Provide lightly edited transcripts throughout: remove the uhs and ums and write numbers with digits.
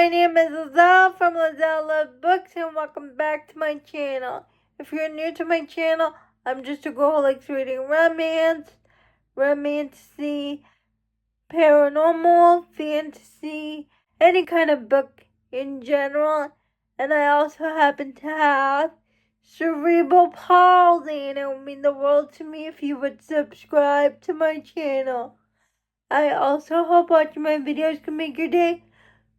My name is Liezl from Liezl Love Books, and welcome back to my channel. If you're new to my channel, I'm just a girl who likes reading romance, romantasy, paranormal, fantasy, any kind of book in general. And I also happen to have cerebral palsy, and it would mean the world to me if you would subscribe to my channel. I also hope watching my videos can make your day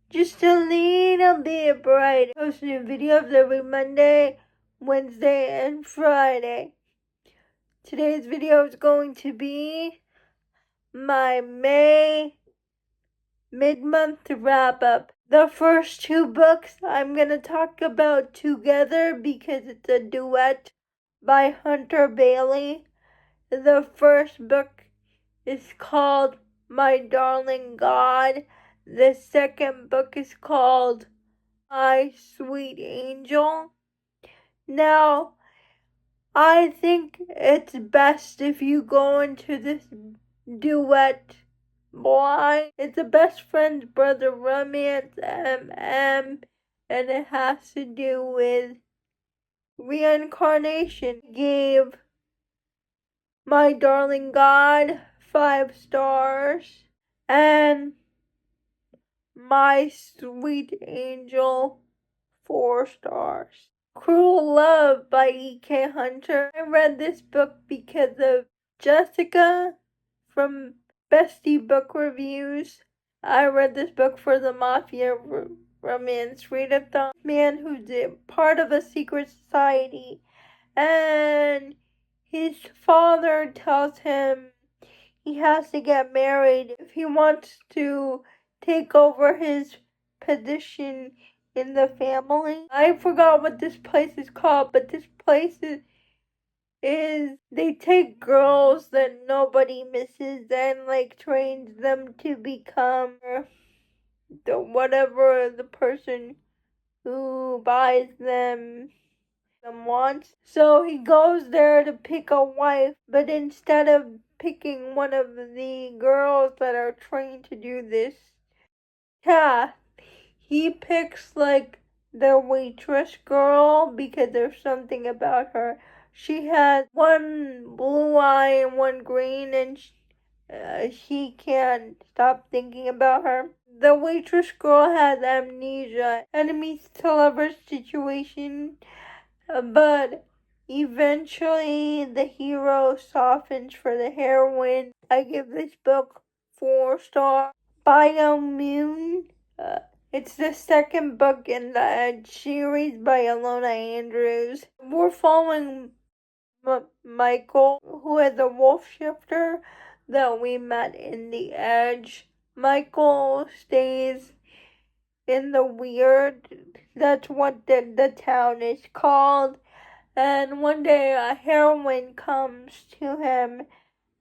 just a little bit bright. Posting videos every Monday, Wednesday, and Friday. Today's video is going to be my May mid-month wrap up. The first two books I'm going to talk about together because it's a duet by Hunter Bailey. The first book is called My Darling God. The second book is called My Sweet Angel. Now, I think it's best if you go into this duet blind. It's a best friend's brother romance, and it has to do with reincarnation. Gave My Darling God 5 stars, and My Sweet Angel 4 stars. Cruel Love by E.K. Hunter. I read this book because of Jessica from Bestie Book Reviews. I read this book for the Mafia Romance Readathon. Man who's a part of a secret society, and his father tells him he has to get married if he wants to take over his position in the family. I forgot what this place is called, but this place is they take girls that nobody misses and trains them to become whatever the person who buys them wants. So he goes there to pick a wife, but instead of picking one of the girls that are trained to do this task, he picks the waitress girl because there's something about her. She has one blue eye and one green, and he can't stop thinking about her. The waitress girl has amnesia, enemies to lovers situation, but eventually the hero softens for the heroine. I give this book 4 stars. Bayou Moon. It's the second book in the series by Alona Andrews. We're following Michael, who is a wolf shifter that we met in The Edge. Michael stays in the weird, that's what the town is called. And one day a heroine comes to him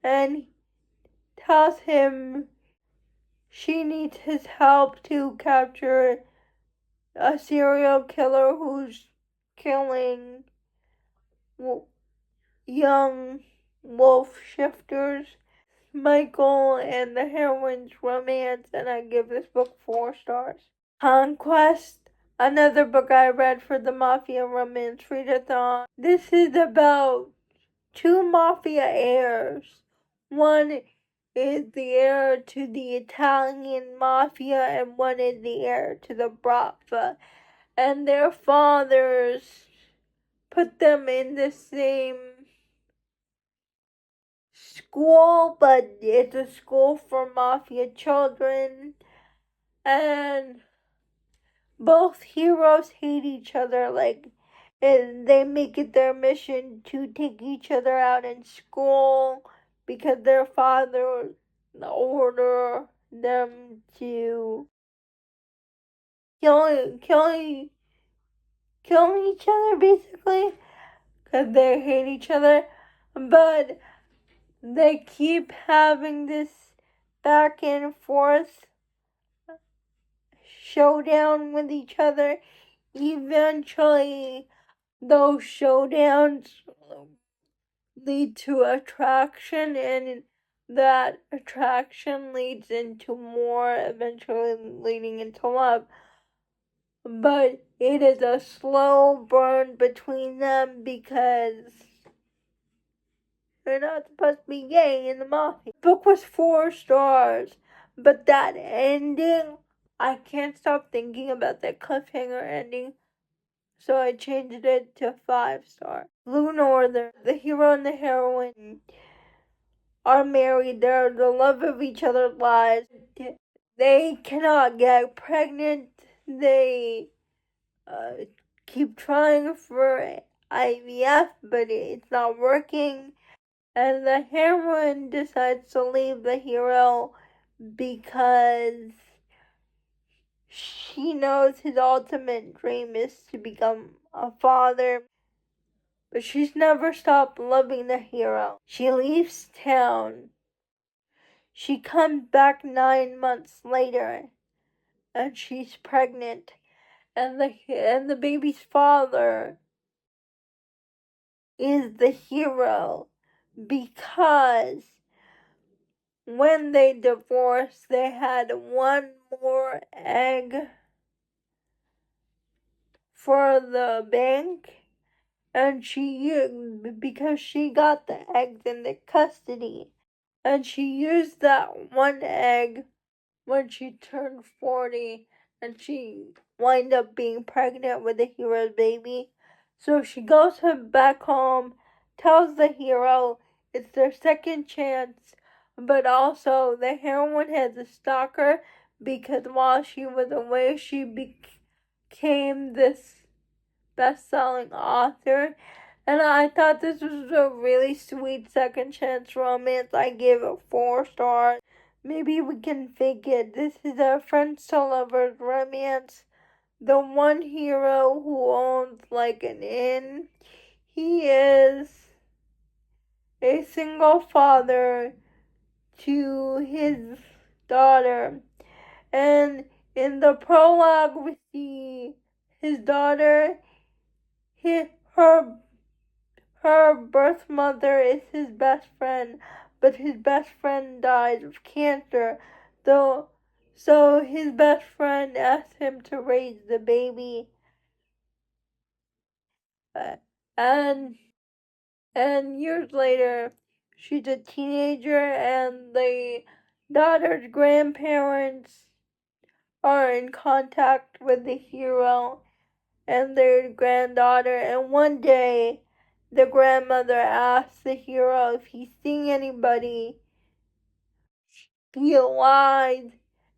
and tells him she needs his help to capture a serial killer who's killing young wolf shifters. Michael and the heroine's romance, and I give this book 4 stars. Conquest, another book I read for the Mafia Romance Readathon. This is about 2 mafia heirs. One is the heir to the Italian mafia, and one is the heir to the Bratva. And their fathers put them in the same school, but it's a school for mafia children. And both heroes hate each other, and they make it their mission to take each other out in school because their father order them to kill each other, basically, because they hate each other. But they keep having this back and forth showdown with each other. Eventually, those showdowns lead to attraction, and that attraction leads into more, eventually leading into love. but it is a slow burn between them because they're not supposed to be gay in the movie. The book was 4 stars, but that ending, I can't stop thinking about that cliffhanger ending, so I changed it to 5 stars. Blue Northern, the hero and the heroine are married. They're the love of each other's lives. They cannot get pregnant. They keep trying for IVF, but it's not working. And the heroine decides to leave the hero because she knows his ultimate dream is to become a father. But she's never stopped loving the hero. She leaves town. She comes back 9 months later and she's pregnant. And the baby's father is the hero because when they divorced, they had one more egg for the bank, and because she got the eggs in the custody, and she used that one egg when she turned 40, and she wound up being pregnant with the hero's baby. So she goes back home, tells the hero it's their second chance, but also the heroine has a stalker because while she was away, she became this best-selling author. And I thought this was a really sweet second chance romance. I gave it 4 stars. Maybe we can fake it. This is a friends to lovers romance. The one hero who owns like an inn, he is a single father to his daughter. And in the prologue we see his daughter, her birth mother is his best friend, but his best friend dies of cancer. So his best friend asks him to raise the baby, and years later, she's a teenager, and the daughter's grandparents are in contact with the hero and their granddaughter, and one day the grandmother asks the hero if he's seeing anybody. He lied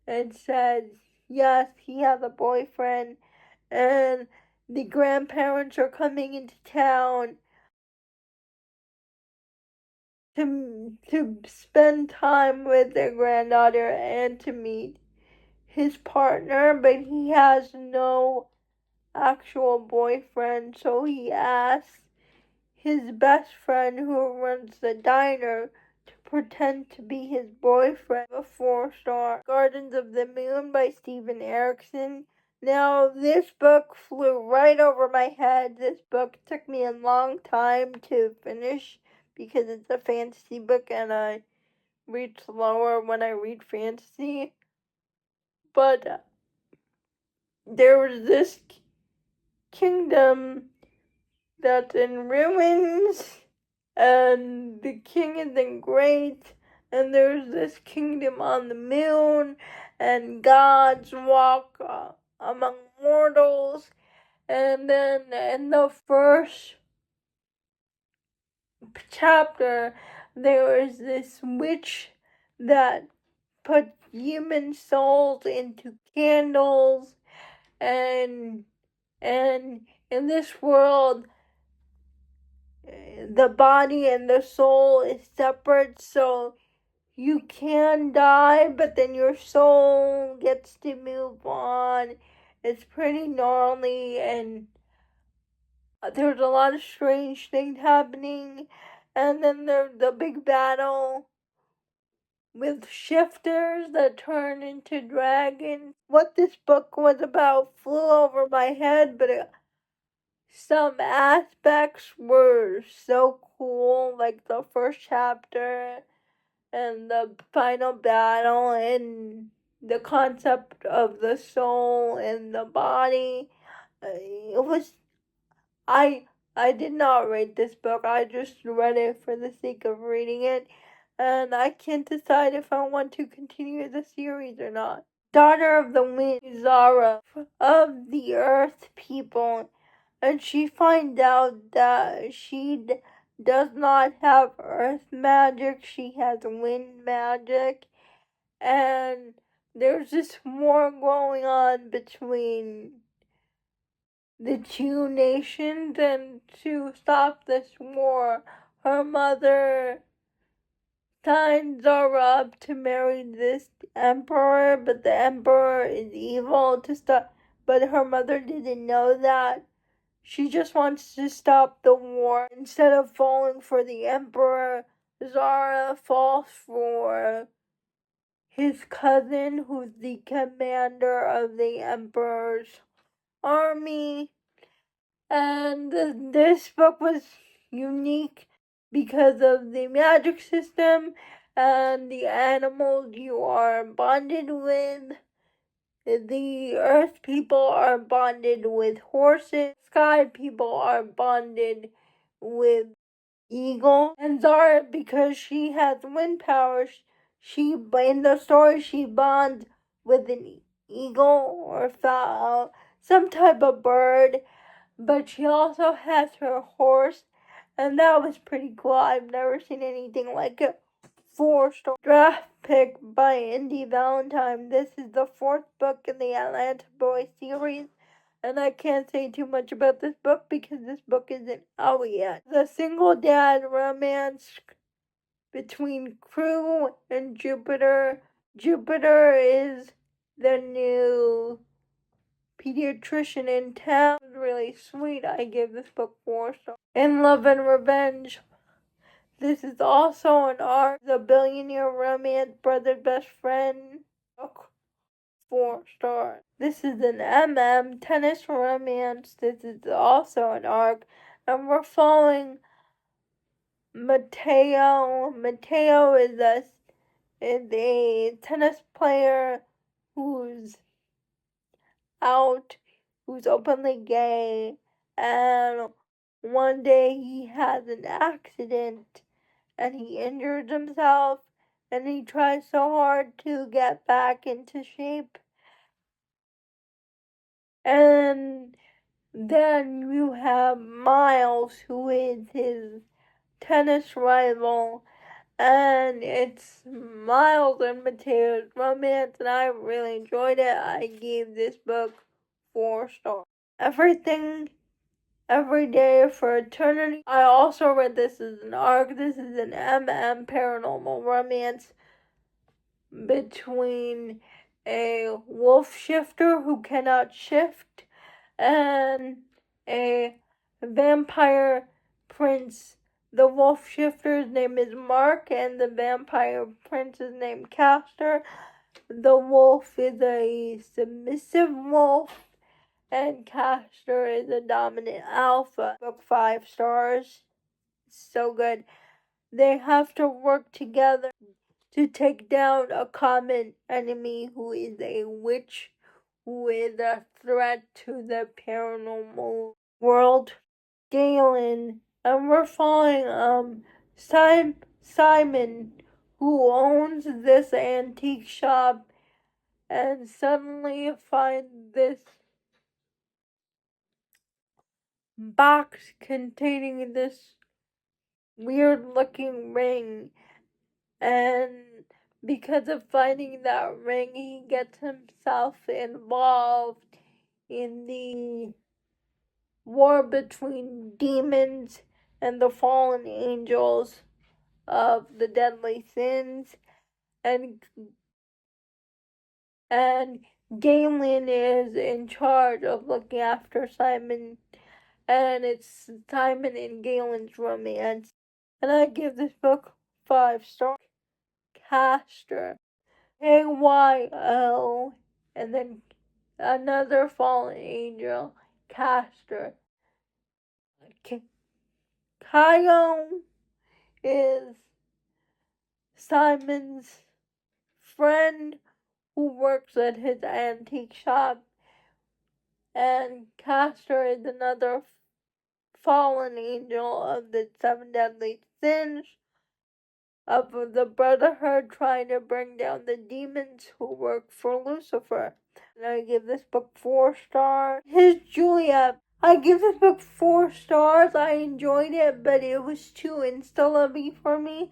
and said yes, he has a boyfriend, and the grandparents are coming into town to spend time with their granddaughter and to meet his partner, but he has no actual boyfriend, so he asks his best friend who runs the diner to pretend to be his boyfriend. A 4-star. Gardens of the Moon by Stephen Erickson. Now, this book flew right over my head. This book took me a long time to finish because it's a fantasy book and I read slower when I read fantasy. But there was this kingdom that's in ruins, and the king isn't great, and there's this kingdom on the moon, and gods walk among mortals, and then in the first chapter, there is this witch that put human souls into candles, and in this world, the body and the soul is separate, so you can die, but then your soul gets to move on. It's pretty gnarly, and there's a lot of strange things happening. And then there's the big battle with shifters that turn into dragons. What this book was about flew over my head, but some aspects were so cool, like the first chapter and the final battle, and the concept of the soul and the body. It was I did not read this book. I just read it for the sake of reading it, and I can't decide if I want to continue the series or not. Daughter of the Wind, Zara of the Earth people, and she finds out that she does not have earth magic, she has wind magic, and there's this war going on between the two nations, and to stop this war, her mother signs Zara up to marry this emperor, but the emperor is evil to stop. But her mother didn't know that. She just wants to stop the war. Instead of falling for the emperor, Zara falls for his cousin, who's the commander of the emperor's army. And this book was unique because of the magic system and the animals you are bonded with. The earth people are bonded with horses. Sky people are bonded with eagles. And Zara, because she has wind powers, she in the story she bonds with an eagle or fowl, some type of bird. But she also has her horse, and that was pretty cool. I've never seen anything like it. 4-star draft pick by Indy Valentine. This is the 4th book in the Atlanta Boy series, and I can't say too much about this book because this book isn't out yet. The single dad romance between Crew and Jupiter. Jupiter is the new pediatrician in town. Really sweet. I give this book 4 stars. In Love and Revenge. This is also an art, the billionaire romance brother best friend book. 4 stars. This is an tennis romance. This is also an arc, and we're following Mateo. Mateo is a tennis player who's out, who's openly gay, and one day he has an accident and he injures himself, and he tries so hard to get back into shape. And then you have Miles, who is his tennis rival, and it's Miles and Mateo's romance, and I really enjoyed it. I gave this book 4 stars. Everything, Every Day for Eternity. I also read this as an arc. This is an paranormal romance between a wolf shifter who cannot shift and a vampire prince. The wolf shifter's name is Mark, and the vampire prince is named Castor. The wolf is a submissive wolf, and Castor is a dominant alpha. Book 5 stars. So good. They have to work together to take down a common enemy who is a witch, who is a threat to the paranormal world. Galen, and we're following Simon, who owns this antique shop, and suddenly finds this box containing this weird looking ring, and because of finding that ring, he gets himself involved in the war between demons and the fallen angels of the deadly sins, and Galen is in charge of looking after Simon, and it's Simon and Galen's romance. And I give this book 5 stars. Castor, Kyl, and then another fallen angel, Castor. Kyl is Simon's friend who works at his antique shop. And Castor is another fallen angel of the 7 deadly sins of the Brotherhood, trying to bring down the demons who work for Lucifer. And I give this book 4 stars. Here's Juliet. I give this book 4 stars. I enjoyed it, but it was too insta-lovey for me.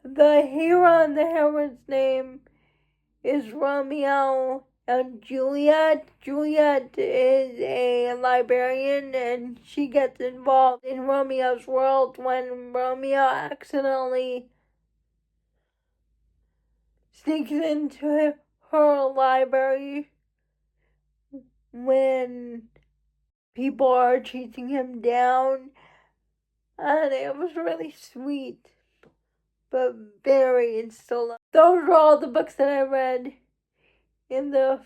The hero and the heroine's name is Romeo and Juliet. Juliet is a librarian, and she gets involved in Romeo's world when Romeo accidentally sneaks into her library when people are chasing him down. And it was really sweet, but very insta-lovey. Those are all the books that I read in the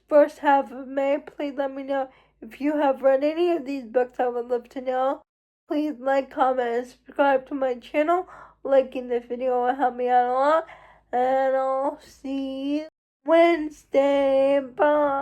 first half of May. Please let me know if you have read any of these books. I would love to know. Please like, comment, and subscribe to my channel. Liking this video will help me out a lot. And I'll see you Wednesday. Bye.